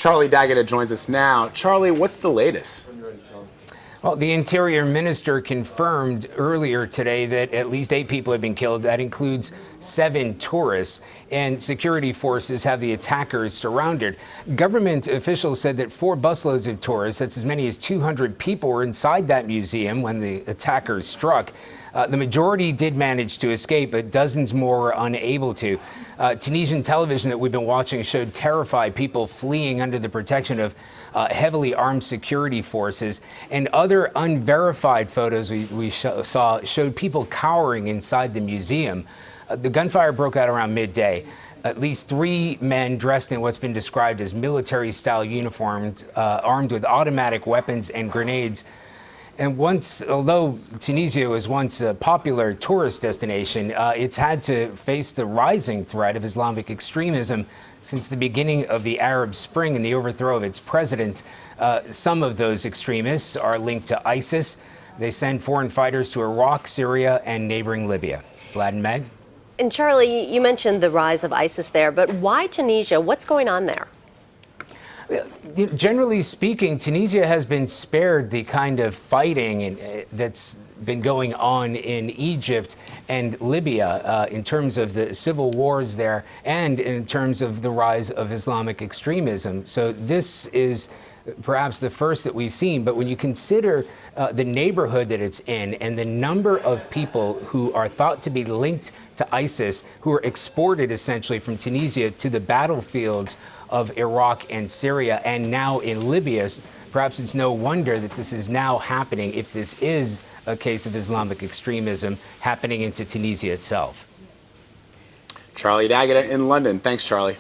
Charlie Daggett joins us now. Charlie, what's the latest? Well, the Interior Minister confirmed earlier today that at least 8 people have been killed. That includes 7 tourists, and security forces have the attackers surrounded. Government officials said that 4 busloads of tourists, that's as many as 200 people, were inside that museum when the attackers struck. The majority did manage to escape, but dozens more were unable to. Tunisian television that we've been watching showed terrified people fleeing under the protection of heavily armed security forces, and other unverified photos we saw showed people cowering inside the museum. The gunfire broke out around midday. At least 3 men dressed in what's been described as military-style uniforms, armed with automatic weapons and grenades. And although Tunisia was once a popular tourist destination, it's had to face the rising threat of Islamic extremism since the beginning of the Arab Spring and the overthrow of its president. Some of those extremists are linked to ISIS. They send foreign fighters to Iraq, Syria, and neighboring Libya. Vlad and Meg? And Charlie, you mentioned the rise of ISIS there, but why Tunisia? What's going on there? Generally speaking, Tunisia has been spared the kind of fighting that's been going on in Egypt and Libya in terms of the civil wars there and in terms of the rise of Islamic extremism. So this is perhaps the first that we've seen. But when you consider the neighborhood that it's in and the number of people who are thought to be linked to ISIS, who are exported essentially from Tunisia to the battlefields of Iraq and Syria and now in Libya, perhaps it's no wonder that this is now happening, if this is a case of Islamic extremism happening into Tunisia itself. Charlie Daggett in London. Thanks, Charlie.